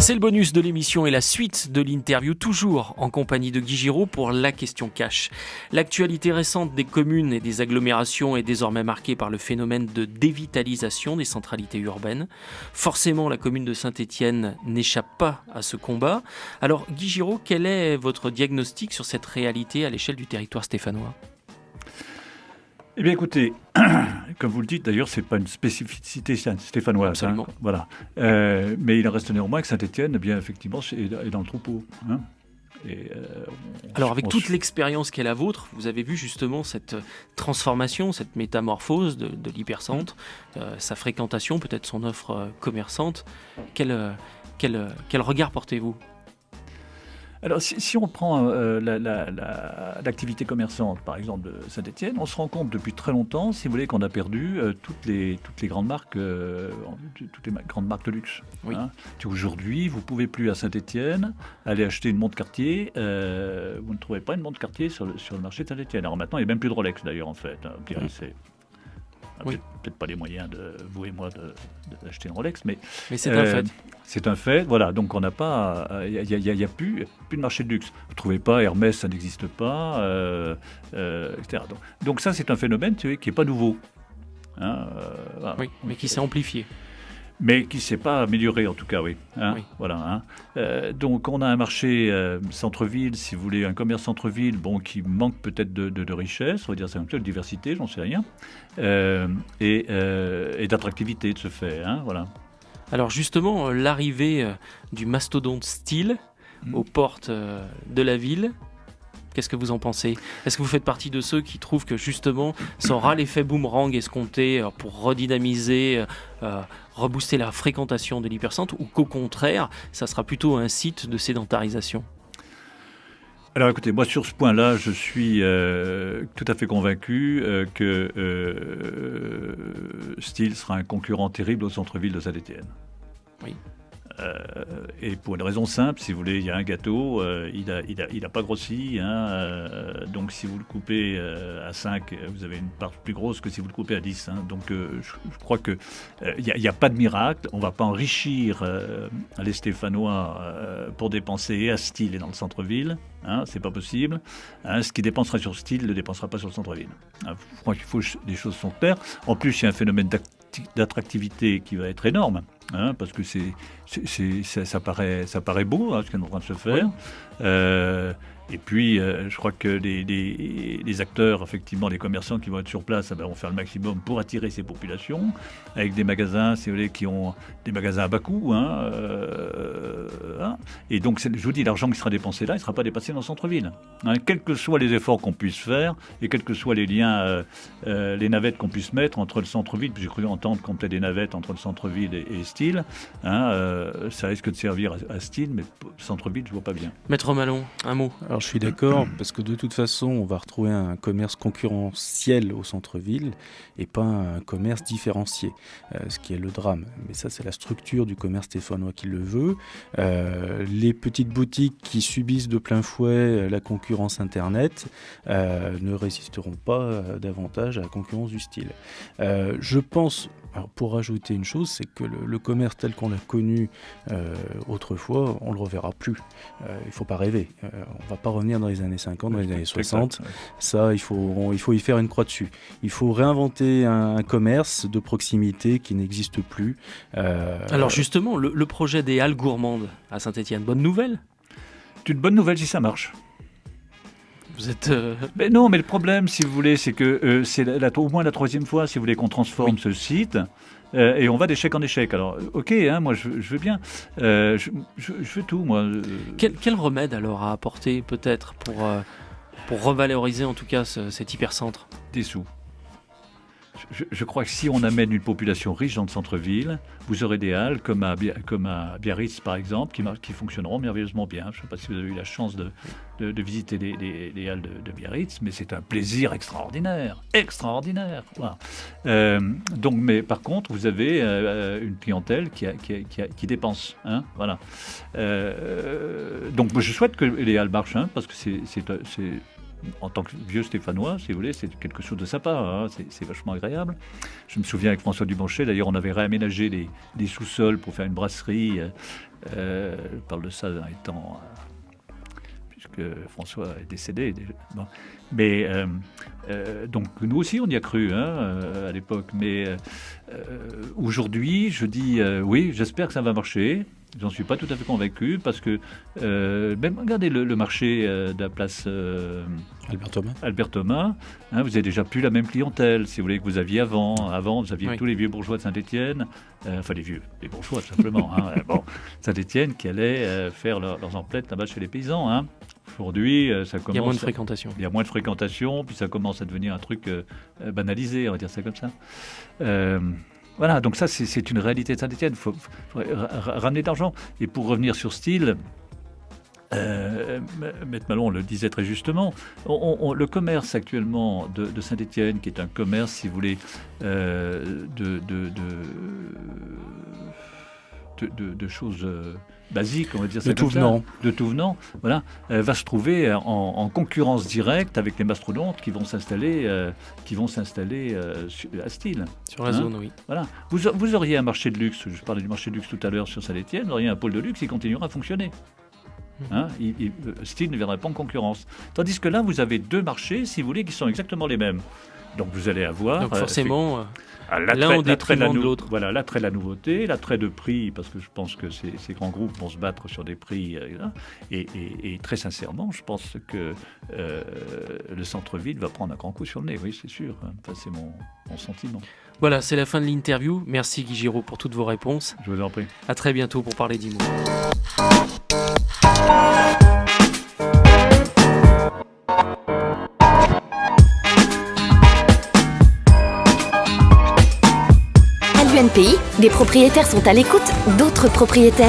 C'est le bonus de l'émission et la suite de l'interview, toujours en compagnie de Guy Giraud pour la question cash. L'actualité récente des communes et des agglomérations est désormais marquée par le phénomène de dévitalisation des centralités urbaines. Forcément, la commune de Saint-Étienne n'échappe pas à ce combat. Alors, Guy Giraud, quel est votre diagnostic sur cette réalité à l'échelle du territoire stéphanois ? Eh bien, écoutez, comme vous le dites, d'ailleurs, c'est pas une spécificité stéphanoise. Absolument. Voilà. Mais il en reste néanmoins que Saint-Étienne, eh bien, effectivement, est dans le troupeau. Hein. Alors, avec toute l'expérience qu'est la vôtre, vous avez vu justement cette transformation, cette métamorphose de l'hypercentre, sa fréquentation, peut-être son offre commerçante. Quel regard portez-vous ? Alors, si on prend l'activité commerçante, par exemple, de Saint-Étienne, on se rend compte depuis très longtemps, si vous voulez, qu'on a perdu toutes les grandes marques, toutes les grandes marques de luxe. Oui. Hein. Aujourd'hui, vous ne pouvez plus à Saint-Étienne aller acheter une montre Cartier. Vous ne trouvez pas une montre Cartier sur le marché de Saint-Étienne. Alors maintenant, il n'y a même plus de Rolex, d'ailleurs, en fait. Oui. Peut-être pas les moyens de vous et moi d'acheter une Rolex, mais c'est un fait. C'est un fait, voilà. Donc on n'a pas, il y a plus de marché de luxe. Vous ne trouvez pas Hermès, ça n'existe pas, etc. Donc ça, c'est un phénomène, qui n'est pas nouveau. Hein, voilà. Oui, mais qui s'est amplifié. Mais qui ne s'est pas amélioré, en tout cas, oui. Hein, oui. Voilà. Hein. Donc, on a un marché centre-ville, si vous voulez, un commerce centre-ville, qui manque peut-être de richesse, on va dire ça comme ça, de diversité, j'en sais rien, et d'attractivité de ce fait. Hein, voilà. Alors, justement, l'arrivée du mastodonte Style aux portes de la ville, qu'est-ce que vous en pensez ? Est-ce que vous faites partie de ceux qui trouvent que justement ça aura l'effet boomerang escompté pour redynamiser, rebooster la fréquentation de l'hypercentre, ou qu'au contraire, ça sera plutôt un site de sédentarisation ? Alors écoutez, moi sur ce point-là, je suis tout à fait convaincu que Style sera un concurrent terrible au centre-ville de Saint-Étienne. Oui. Et pour une raison simple, si vous voulez, il y a un gâteau, il a pas grossi, hein, donc si vous le coupez à 5, vous avez une part plus grosse que si vous le coupez à 10. Hein, donc je crois que il n'y a pas de miracle, on ne va pas enrichir les Stéphanois pour dépenser à Style et dans le centre-ville, hein, c'est pas possible. Hein, ce qui dépensera sur Style ne le dépensera pas sur le centre-ville. Hein, je crois qu'il faut que les choses sont claires. En plus, il y a un phénomène d'attractivité qui va être énorme. Hein, parce que ça paraît beau, hein, ce qui est en train de se faire. Oui. Et puis, je crois que les acteurs, effectivement, les commerçants qui vont être sur place, vont faire le maximum pour attirer ces populations, avec des magasins, si vous voulez, qui ont des magasins à bas coût. Hein, et donc, je vous dis, l'argent qui sera dépensé là, il ne sera pas dépassé dans le centre-ville. Hein, quels que soient les efforts qu'on puisse faire, et quels que soient les liens, les navettes qu'on puisse mettre entre le centre-ville, puis j'ai cru entendre qu'on peut-être des navettes entre le centre-ville et Style, hein, ça risque de servir à Style, mais centre-ville, je ne vois pas bien. Maître Malon, un mot. Alors je suis d'accord, parce que de toute façon, on va retrouver un commerce concurrentiel au centre-ville et pas un commerce différencié, ce qui est le drame. Mais ça, c'est la structure du commerce stéphanois qui le veut. Les petites boutiques qui subissent de plein fouet la concurrence Internet ne résisteront pas davantage à la concurrence du Style. Je pense... Alors pour rajouter une chose, c'est que le commerce tel qu'on l'a connu autrefois, on ne le reverra plus. Il ne faut pas rêver. On ne va pas revenir dans les années 50, dans les années 60. Exact. Ça, il faut y faire une croix dessus. Il faut réinventer un commerce de proximité qui n'existe plus. Alors justement, le projet des halles gourmandes à Saint-Étienne, bonne nouvelle ? C'est une bonne nouvelle si ça marche. Vous êtes... Mais non, mais le problème, si vous voulez, c'est que c'est au moins la troisième fois, si vous voulez, qu'on transforme ce site, et on va d'échec en échec. Alors, ok, hein, moi, je veux bien. Je veux tout, moi. Quel remède, alors, à apporter, peut-être, pour revaloriser, en tout cas, cet hypercentre ? Des sous. Je crois que si on amène une population riche dans le centre-ville, vous aurez des halles comme à Biarritz, par exemple, qui fonctionneront merveilleusement bien. Je ne sais pas si vous avez eu la chance de visiter les halles de Biarritz, mais c'est un plaisir extraordinaire. Voilà. Mais par contre, vous avez une clientèle qui dépense. Hein, voilà. Donc je souhaite que les halles marchent, hein, parce que en tant que vieux Stéphanois, si vous voulez, c'est quelque chose de sympa, hein, c'est vachement agréable. Je me souviens avec François Dubanchet, d'ailleurs, on avait réaménagé les sous-sols pour faire une brasserie. Je parle de ça dans les temps, puisque François est décédé. Bon. Mais donc nous aussi, on y a cru à l'époque. Mais aujourd'hui, je dis oui, j'espère que ça va marcher. J'en suis pas tout à fait convaincu parce que même regardez le marché de la place Albert Thomas, hein, vous avez déjà plus la même clientèle, si vous voulez, que vous aviez avant. Avant, vous aviez tous les vieux bourgeois de Saint-Étienne, enfin les bourgeois simplement, Saint-Étienne qui allaient faire leurs emplettes là-bas chez les paysans. Hein. Aujourd'hui, ça commence. Il y a moins de fréquentation. Il y a moins de fréquentation, puis ça commence à devenir un truc banalisé, on va dire ça comme ça. Voilà, donc ça, c'est une réalité de Saint-Étienne. Il faut ramener d'argent. Et pour revenir sur Style, Maître Malon le disait très justement, le commerce actuellement de Saint-Étienne, qui est un commerce, si vous voulez, de choses basiques, on va dire ça comme ça, de tout venant, voilà, va se trouver en concurrence directe avec les mastodontes qui vont s'installer à Style. Sur la zone, oui. Voilà. Vous auriez un marché de luxe, je parlais du marché de luxe tout à l'heure sur Saint-Étienne, vous auriez un pôle de luxe, il continuera à fonctionner. Hein, Style ne viendrait pas en concurrence. Tandis que là, vous avez deux marchés, si vous voulez, qui sont exactement les mêmes. Donc vous allez avoir... Donc forcément... l'un au détriment de l'autre. Voilà, l'attrait de la nouveauté, l'attrait de prix, parce que je pense que ces grands groupes vont se battre sur des prix. Et très sincèrement, je pense que le centre-ville va prendre un grand coup sur le nez. Oui, c'est sûr. Enfin, c'est mon sentiment. Voilà, c'est la fin de l'interview. Merci Guy Giraud pour toutes vos réponses. Je vous en prie. À très bientôt pour parler d'IMO. À l'UNPI, des propriétaires sont à l'écoute d'autres propriétaires.